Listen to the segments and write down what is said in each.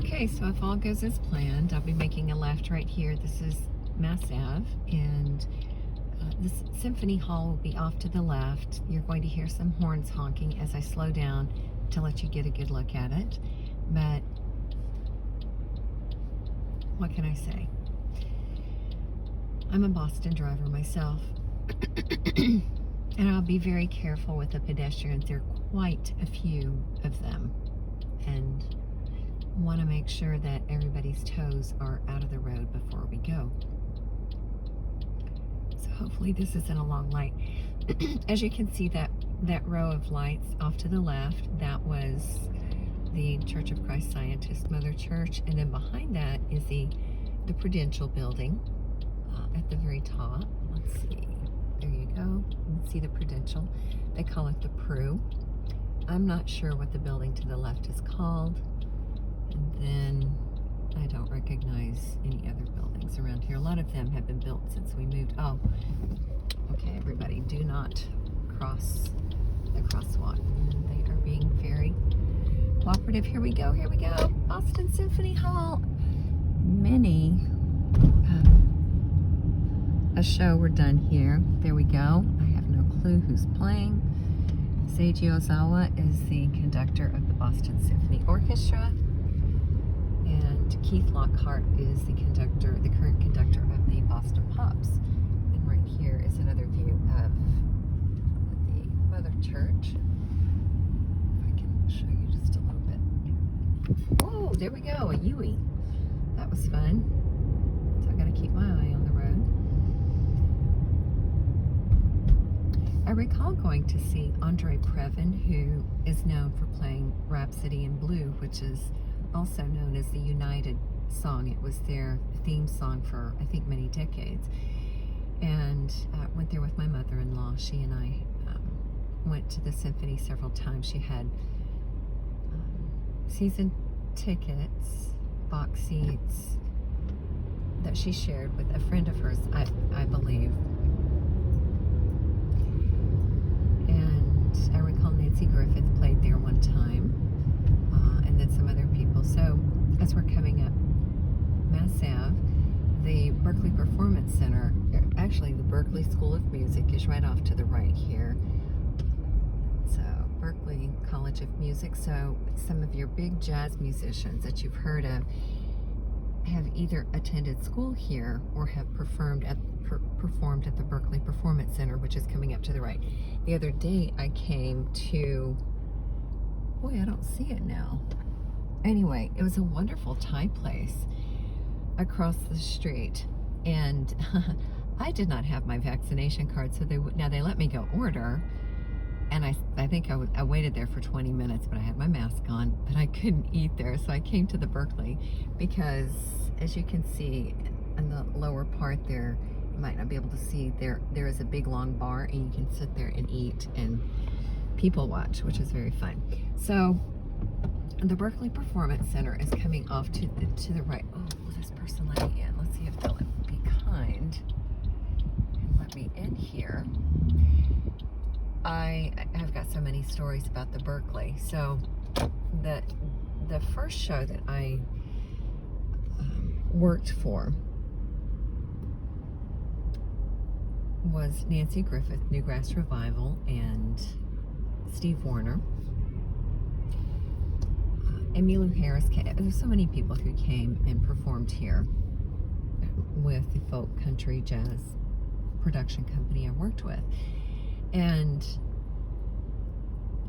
Okay, so if all goes as planned, I'll be making a left right here. This is Mass Ave, and this Symphony Hall will be off to the left. You're going to hear some horns honking as I slow down to let you get a good look at it. But what can I say? I'm a Boston driver myself, and I'll be very careful with the pedestrians. There are quite a few of them, and want to make sure that everybody's toes are out of the road before we go. So hopefully this isn't a long light. As you can see, that row of lights off to the left, that was the Church of Christ Scientist Mother Church, and then behind that is the Prudential building at the very top. Let's see, there you go. You can see the Prudential. They call it the Pru. I'm not sure what the building to the left is called. And then I don't recognize any other buildings around here. A lot of them have been built since we moved. Oh, okay, everybody, do not cross the crosswalk. They are being very cooperative. Here we go, Boston Symphony Hall. Many a show were done here. There we go. I have no clue who's playing. Seiji Ozawa is the conductor of the Boston Symphony Orchestra. And Keith Lockhart is the current conductor of the Boston Pops. And right here is another view of the Mother Church. If I can show you just a little bit. Whoa, there we go, a Yui. That was fun. So I gotta keep my eye on the road. I recall going to see Andre Previn, who is known for playing Rhapsody in Blue, which is also known as the United song. It was their theme song for, I think, many decades. And went there with my mother-in-law. She and I went to the symphony several times. She had season tickets, box seats that she shared with a friend of hers, I believe. And I recall Nancy Griffith played there one time. And then some other people. So as we're coming up Mass Ave, the Berkeley Performance Center, actually the Berkeley School of Music, is right off to the right here. So Berkeley College of Music. So some of your big jazz musicians that you've heard of have either attended school here or have performed at the Berkeley Performance Center, which is coming up to the right. The other day I came to, boy, I don't see it now. Anyway, it was a wonderful Thai place across the street, and I did not have my vaccination card, so now they let me go order, and I think I waited there for 20 minutes, but I had my mask on, but I couldn't eat there, so I came to the Berkeley, because as you can see in the lower part there, you might not be able to see, there is a big long bar, and you can sit there and eat and people watch, which is very fun. So the Berkeley Performance Center is coming off to the right. Oh, will this person let me in? Let's see if they'll be kind and let me in here. I've got so many stories about the Berkeley. So the first show that I worked for was Nancy Griffith, Newgrass Revival, and Steve Warner. Emmylou Harris came. There's so many people who came and performed here with the folk country jazz production company I worked with. And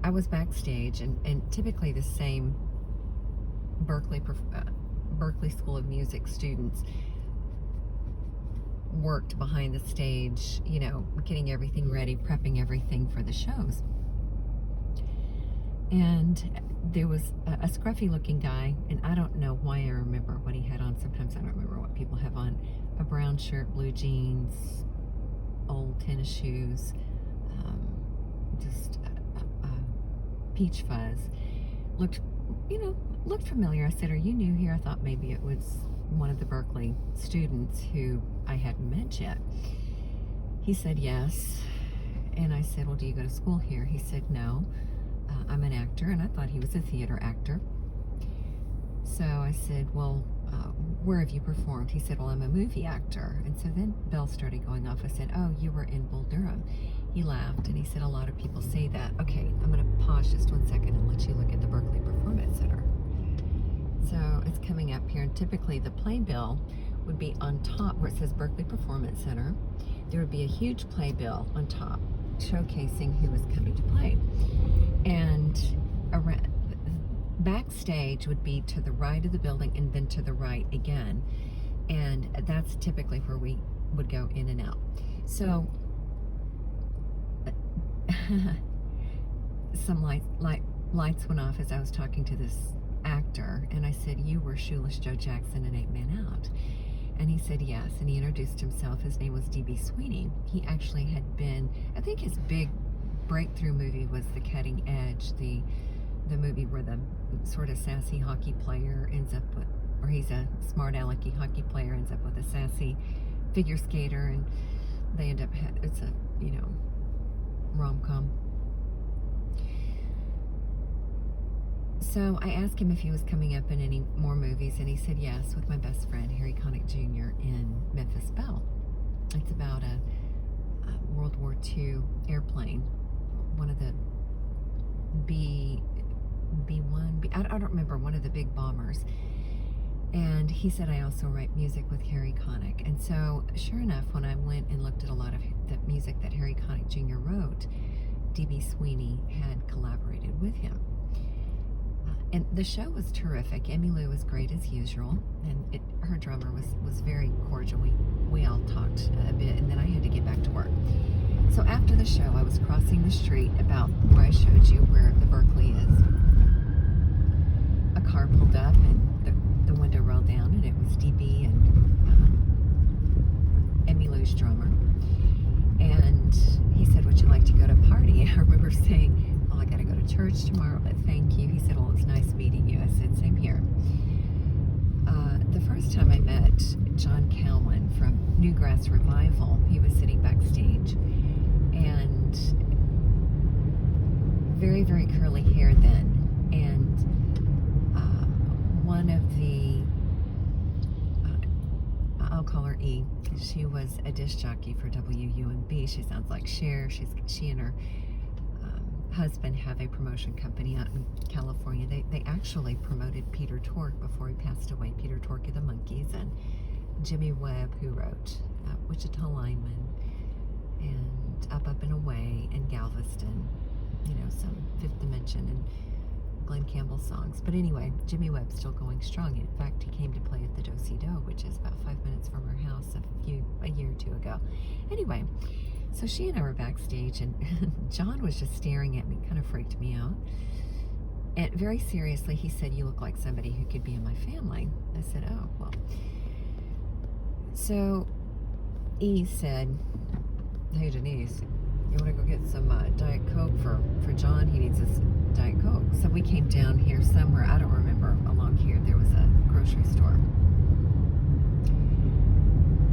I was backstage, and typically the same Berkeley School of Music students worked behind the stage, you know, getting everything ready, prepping everything for the shows. And there was a scruffy looking guy, and I don't know why I remember what he had on. Sometimes I don't remember what people have on. A brown shirt, blue jeans, old tennis shoes, just peach fuzz. Looked familiar. I said, "Are you new here?" I thought maybe it was one of the Berkeley students who I hadn't met yet. He said yes, and I said, "Well, do you go to school here?" He said, "No. I'm an actor," and I thought he was a theater actor. So I said, well, where have you performed? He said, well, I'm a movie actor. And so then bells started going off. I said, oh, you were in Bull Durham. He laughed and he said, a lot of people say that. Okay, I'm going to pause just 1 second and let you look at the Berkeley Performance Center. So it's coming up here, and typically the playbill would be on top where it says Berkeley Performance Center. There would be a huge playbill on top showcasing who was coming to play. And around, backstage would be to the right of the building and then to the right again. And that's typically where we would go in and out. So some lights went off as I was talking to this actor, and I said, you were Shoeless Joe Jackson in 8 Men Out. And he said yes, and he introduced himself. His name was D.B. Sweeney. He actually had been, I think his big breakthrough movie was The Cutting Edge, the movie where the sort of sassy hockey player ends up with, or he's a smart alecky hockey player, ends up with a sassy figure skater, and they end up, it's a, you know, rom-com. So I asked him if he was coming up in any more movies, and he said yes, with my best friend, Harry Connick Jr. in Memphis Belle. It's about a World War II airplane, one of the I don't remember, one of the big bombers. And he said, I also write music with Harry Connick. And so, sure enough, when I went and looked at a lot of the music that Harry Connick Jr. wrote, D.B. Sweeney had collaborated with him. And the show was terrific. Emmylou was great as usual, and her drummer was very cordial. We all talked a bit, and then I had to get back to work. So after the show, I was crossing the street about where I showed you where the Berkeley is. A car pulled up, and the window rolled down, and it was DB and Emmylou's drummer. And he said, would you like to go to a party? And I remember saying, well, I got to go to church tomorrow, but thank you. He said, well, it's nice meeting you. I said, same here. The first time I met John Calhoun from Newgrass Revival, he was sitting backstage, and very, very curly hair then. And one of the, I'll call her E, she was a disc jockey for WUMB. She sounds like Cher. She and her husband have a promotion company out in California. They actually promoted Peter Tork before he passed away. Peter Tork of the Monkees, and Jimmy Webb, who wrote Wichita Lineman and Up and Away and Galveston, you know, some Fifth Dimension and Glenn Campbell songs. But anyway, Jimmy Webb's still going strong. In fact, he came to play at the Do-Si-Do, which is about 5 minutes from her house a year or two ago. Anyway, so she and I were backstage, and John was just staring at me, kind of freaked me out. And very seriously, he said, you look like somebody who could be in my family. I said, oh, well. So E said, hey, Denise, you want to go get some Diet Coke for John? He needs his Diet Coke. So we came down here somewhere, I don't remember, along here, there was a grocery store.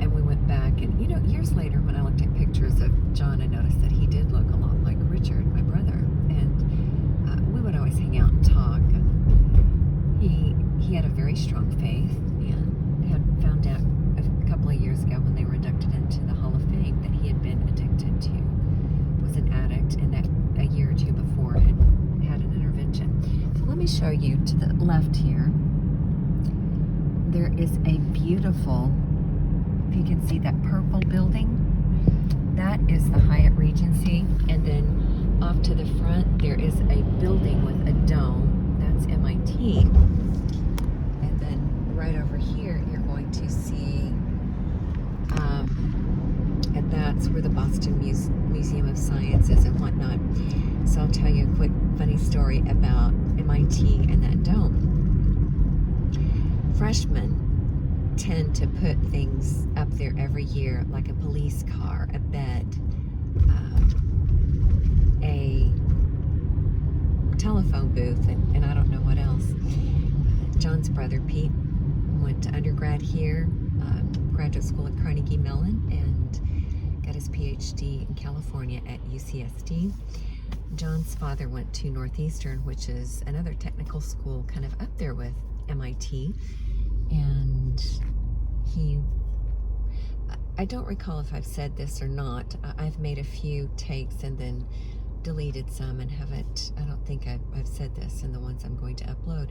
And we went back, and you know, years later when I looked at pictures of John, I noticed that he did look a lot like Richard, my brother. And we would always hang out and talk. And he had a very strong faith, and had found out a couple of years ago when they were inducted into the Hall of Fame that he had been addicted to, was an addict, and that a year or two before had an intervention. So let me show you to the left here. There is a beautiful, if you can see that purple building, that is the Hyatt Regency. And then off to the front, there is a building with a dome. That's MIT. And then right over here, you're going to see, and that's where the Boston Museum of Science is and whatnot. So I'll tell you a quick funny story about MIT and that dome. Freshmen tend to put things up there every year, like a police car, a bed, a telephone booth, and I don't know what else. John's brother Pete went to undergrad here, graduate school at Carnegie Mellon, and got his PhD in California at UCSD. John's father went to Northeastern, which is another technical school kind of up there with MIT. And I don't recall if I've said this or not. I've made a few takes and then deleted some and I don't think I've said this in the ones I'm going to upload.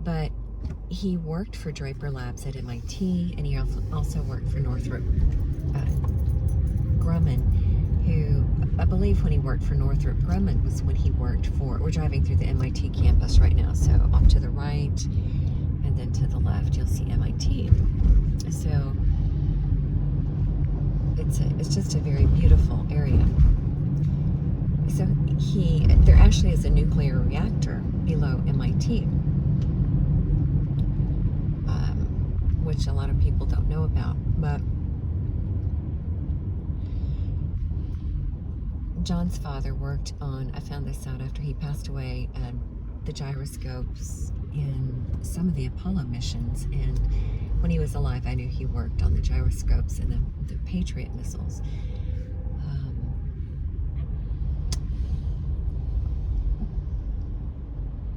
But he worked for Draper Labs at MIT, and he also worked for Northrop Grumman, who I believe when he worked for Northrop Grumman was when he worked for, we're driving through the MIT campus right now, so off to the right and then to the left you'll see MIT. So it's just a very beautiful area. So there actually is a nuclear reactor below MIT, which a lot of people don't know about. But John's father worked on, I found this out after he passed away, the gyroscopes in some of the Apollo missions. And when he was alive, I knew he worked on the gyroscopes and the Patriot missiles.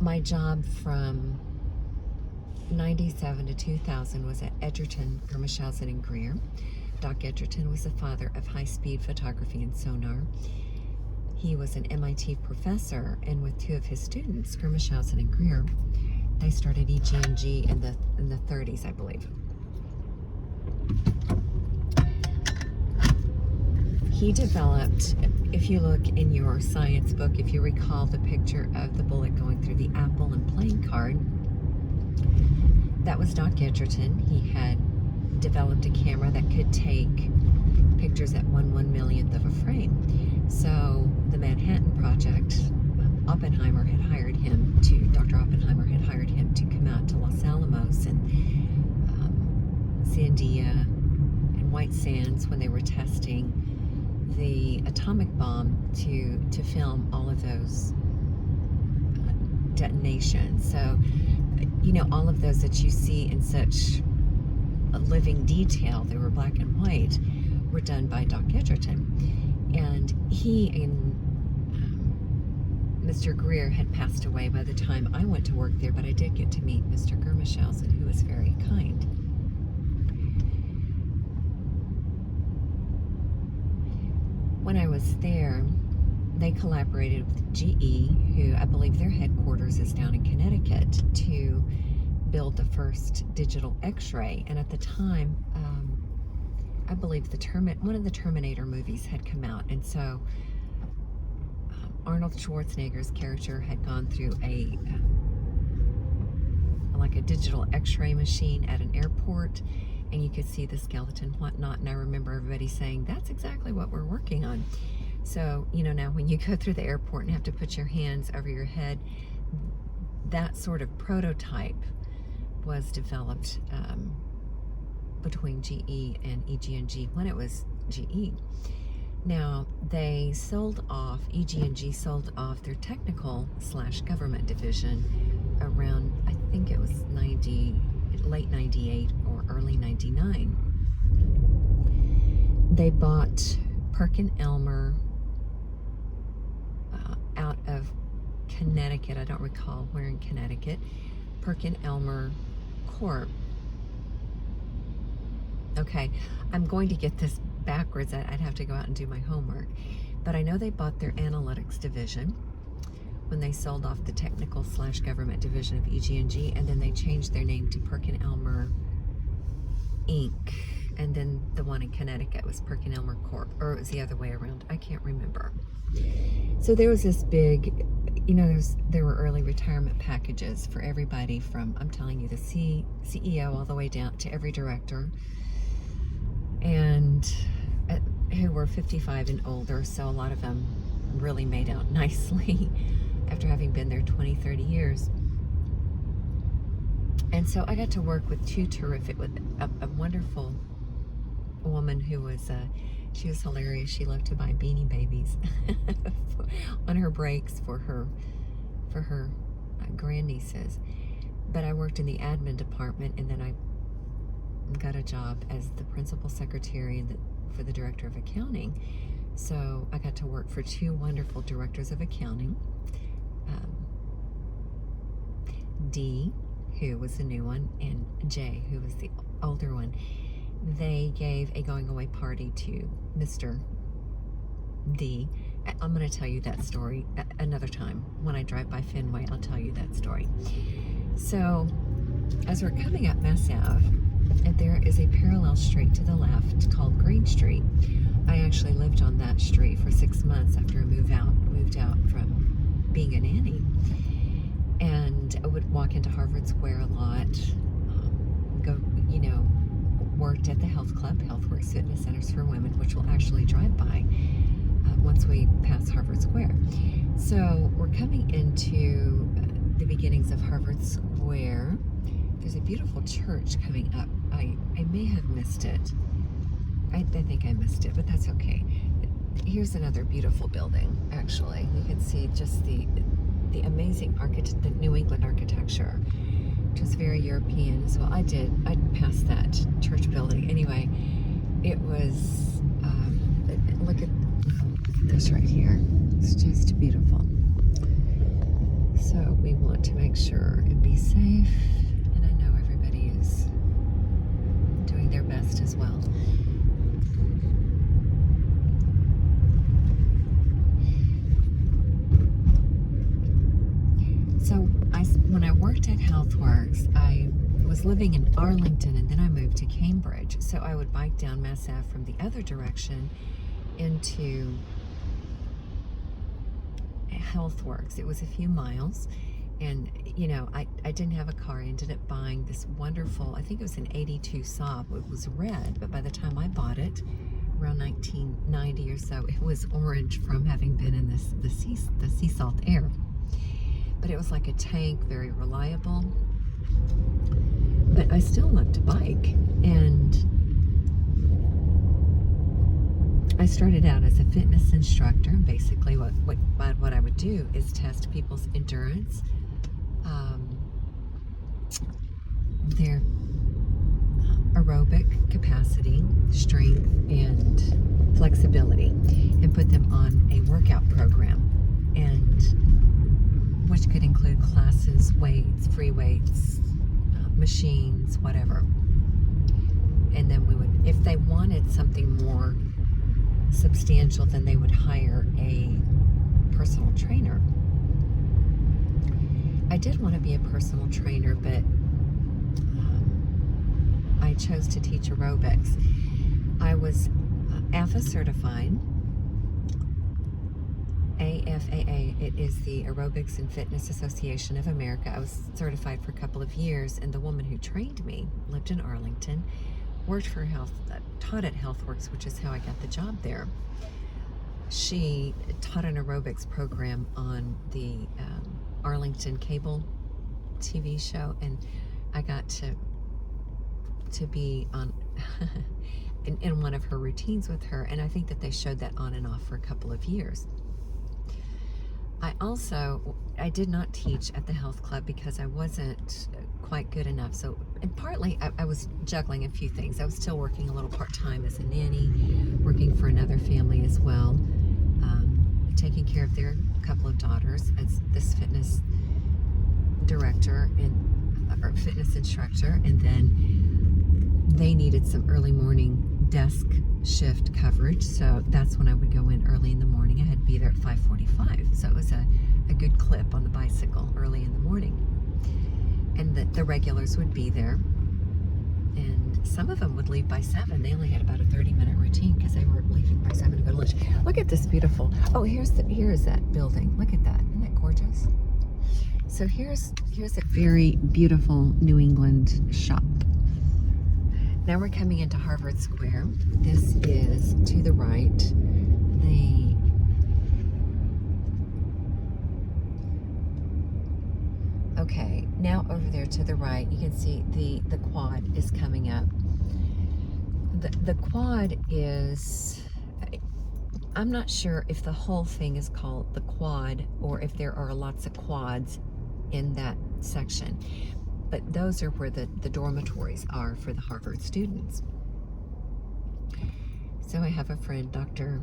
My job from 97 to 2000 was at Edgerton, Grimmelshausen and Greer. Doc Edgerton was the father of high-speed photography and sonar. He was an MIT professor, and with two of his students, Grimmelshausen and Greer, they started EG&G in the 30s, I believe. He developed, if you look in your science book, if you recall the picture of the bullet going through the apple and playing card, that was Doc Edgerton. He had developed a camera that could take pictures at 1/1,000,000th of a frame. So the Manhattan Project, Dr. Oppenheimer had hired him to come out to Los Alamos and Sandia and White Sands when they were testing the atomic bomb to film all of those detonations. So, you know, all of those that you see in such a living detail, they were black and white, were done by Doc Edgerton. And he and Mr. Greer had passed away by the time I went to work there, but I did get to meet Mr. Grimmelshausen, who was very kind. When I was there, they collaborated with GE, who I believe their headquarters is down in Connecticut, to build the first digital X-ray. And at the time, I believe one of the Terminator movies had come out, and so Arnold Schwarzenegger's character had gone through a digital X-ray machine at an airport, and you could see the skeleton, whatnot. And I remember everybody saying, "That's exactly what we're working on." So, you know, now when you go through the airport and have to put your hands over your head, that sort of prototype was developed between GE and EG&G when it was GE. Now, EG&G sold off their technical/government division around, I think it was late 98 or early 99. They bought Perkin-Elmer out of Connecticut. I don't recall where in Connecticut. Perkin-Elmer Corp. Okay, I'm going to get this backwards. I'd have to go out and do my homework. But I know they bought their analytics division when they sold off the technical/government division of EG&G, and then they changed their name to Perkin-Elmer Inc. And then the one in Connecticut was Perkin-Elmer Corp. Or it was the other way around. I can't remember. So there was this big, you know, there were early retirement packages for everybody from, I'm telling you, the CEO all the way down to every director, and who were 55 and older. So a lot of them really made out nicely after having been there 20, 30 years. And so I got to work with a wonderful woman who was, she was hilarious. She loved to buy Beanie Babies on her breaks for her grandnieces. But I worked in the admin department, and then I got a job as the principal secretary for the director of accounting. So I got to work for two wonderful directors of accounting. D, who was the new one, and J, who was the older one. They gave a going away party to Mr. D. I'm going to tell you that story another time. When I drive by Fenway, I'll tell you that story. So, as we're coming up Mass Ave, and there is a parallel street to the left called Green Street. I actually lived on that street for 6 months after I moved out from being a nanny. And I would walk into Harvard Square a lot, worked at the health club, HealthWorks Fitness Centers for Women, which we'll actually drive by once we pass Harvard Square. So we're coming into the beginnings of Harvard Square. There's a beautiful church coming up. I may have missed it. I think I missed it, but that's okay. Here's another beautiful building, actually. You can see just the amazing the New England architecture, which is very European as well. I passed that church building. Anyway, it was, look at this right here. It's just beautiful. So we want to make sure and be safe, and I know everybody is doing their best as well. So when I worked at HealthWorks, I was living in Arlington, and then I moved to Cambridge. So I would bike down Mass Ave from the other direction into HealthWorks. It was a few miles, and I didn't have a car. I ended up buying this wonderful, I think it was an 82 Saab. It was red, but by the time I bought it, around 1990 or so, it was orange from having been in the sea salt air. But it was like a tank, very reliable. But I still loved to bike, and I started out as a fitness instructor. Basically, what I would do is test people's endurance, their aerobic capacity, strength, and flexibility, and put them on a workout program, which could include classes, weights, free weights, machines, whatever. And then we would, if they wanted something more substantial, then they would hire a personal trainer. I did want to be a personal trainer, but I chose to teach aerobics. I was AFA certified. AFAA, it is the Aerobics and Fitness Association of America. I was certified for a couple of years, and the woman who trained me lived in Arlington, worked for taught at HealthWorks, which is how I got the job there. She taught an aerobics program on the Arlington cable TV show, and I got to be on in one of her routines with her, and I think that they showed that on and off for a couple of years. I did not teach at the health club because I wasn't quite good enough. So, and partly I was juggling a few things. I was still working a little part-time as a nanny, working for another family as well, taking care of their couple of daughters as this fitness director or fitness instructor. And then they needed some early morning desk shift coverage, so that's when I would go in early in the morning. I had to be there at 5:45, so it was a good clip on the bicycle early in the morning. And the regulars would be there, and some of them would leave by 7. They only had about a 30-minute routine because they were leaving by 7 to go to lunch. Look at this beautiful, here is that building. Look at that. Isn't that gorgeous? So here's a very beautiful New England shop. Now we're coming into Harvard Square. This is to the right. Okay, now over there to the right, you can see the quad is coming up. The quad is, I'm not sure if the whole thing is called the quad or if there are lots of quads in that section. But those are where the dormitories are for the Harvard students. So I have a friend, Dr.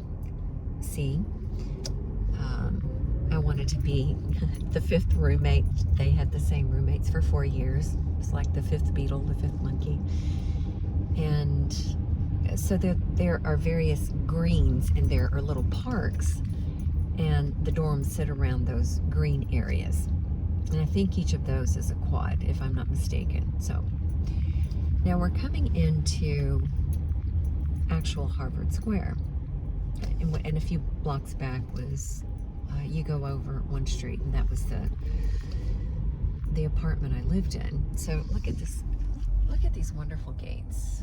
see. I wanted to be the fifth roommate. They had the same roommates for 4 years. It's like the fifth beetle, the fifth monkey. And so there are various greens, and there are little parks, and the dorms sit around those green areas. And I think each of those is a quad, if I'm not mistaken. So now we're coming into actual Harvard Square. And a few blocks back was, you go over one street, and that was the apartment I lived in. So look at this, look at these wonderful gates.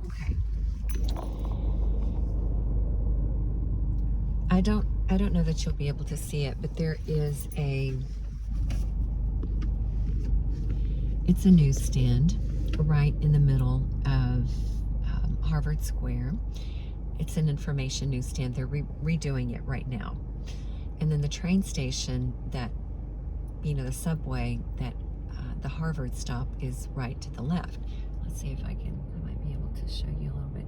Okay. I don't know that you'll be able to see it, but there is it's a newsstand right in the middle of Harvard Square. It's an information newsstand. They're redoing it right now. And then the train station that, the subway that the Harvard stop is right to the left. Let's see if I might be able to show you a little bit.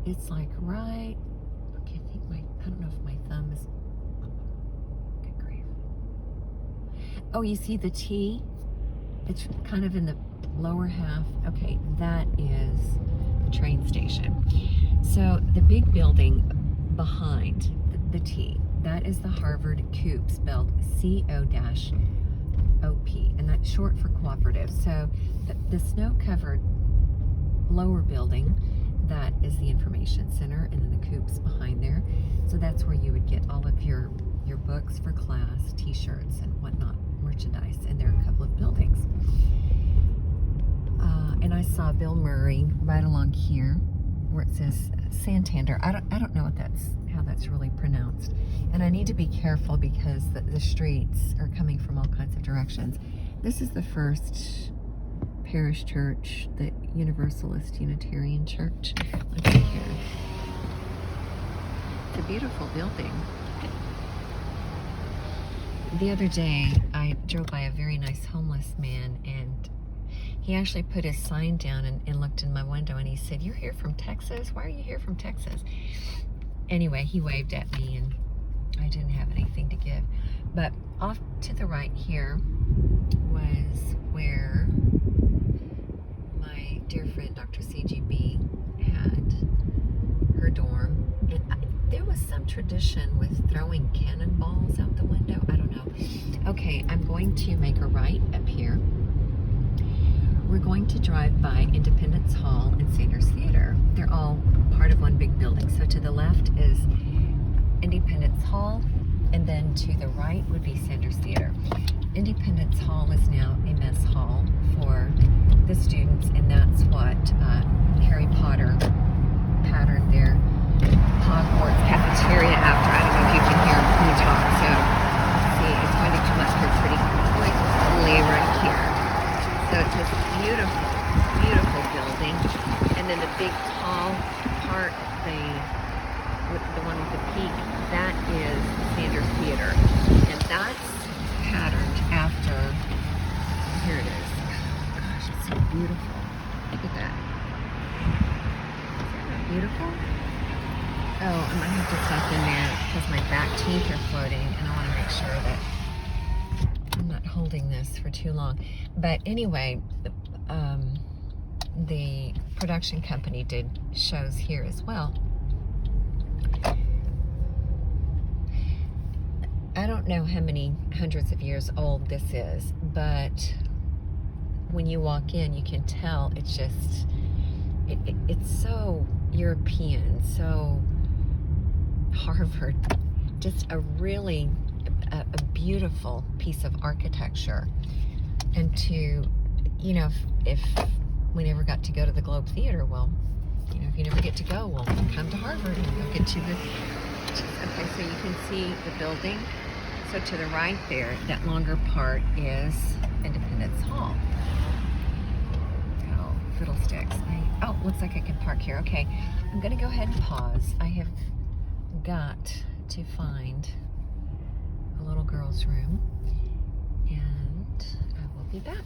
It's like right, okay, I don't know if my thumb is, good grief. Oh, you see the T? It's kind of in the lower half. Okay, that is the train station. So the big building behind the T, that is the Harvard Coop, spelled C-O-O-P, and that's short for cooperative. So the snow-covered lower building, that is the information center, and then the Coop's behind there. So that's where you would get all of your books for class, t-shirts, and whatnot, merchandise. And there are a couple of buildings. And I saw Bill Murray right along here, where it says Santander. I don't know how that's really pronounced. And I need to be careful because the streets are coming from all kinds of directions. This is the first parish church, the Universalist Unitarian Church. Look at here. It's a beautiful building. The other day, I drove by a very nice homeless man, and he actually put his sign down and looked in my window, and he said, "You're here from Texas? Why are you here from Texas?" Anyway, he waved at me, and I didn't have anything to give. But off to the right here was where my dear friend Dr. CGB had her dorm. And there was some tradition with throwing cannonballs out the window. I don't know. Okay, I'm going to make a right up here. We're going to drive by Independence Hall and Sanders Theater. They're all part of one big building. So to the left is Independence Hall, and then to the right would be Sanders Theater. Independence Hall is now a mess hall for the students, and that's what Harry Potter patterned their Hogwarts cafeteria after. I don't know if you can hear me talk, so see, it's going to come up here pretty quickly right here. So it's this beautiful, beautiful building, and then the big tall part, the one with the peak, that is Sanders Theater, and that's patterned after, here it is. Oh, gosh, it's so beautiful. Look at that. Isn't that beautiful? Oh, I might have to stop in there because my back teeth are floating, and I want to make sure that I'm not holding this for too long. But anyway, the production company did shows here as well. I don't know how many hundreds of years old this is, but when you walk in, you can tell it's just, it's so European, so Harvard, just a really a beautiful piece of architecture. And to, if we never got to go to the Globe Theater, well, if you never get to go, well, come to Harvard and you'll get to the, okay, so you can see the building. So to the right there, that longer part is Independence Hall. Oh, fiddlesticks. Oh, looks like I can park here. Okay, I'm gonna go ahead and pause. I have got to find a little girl's room, and I will be back.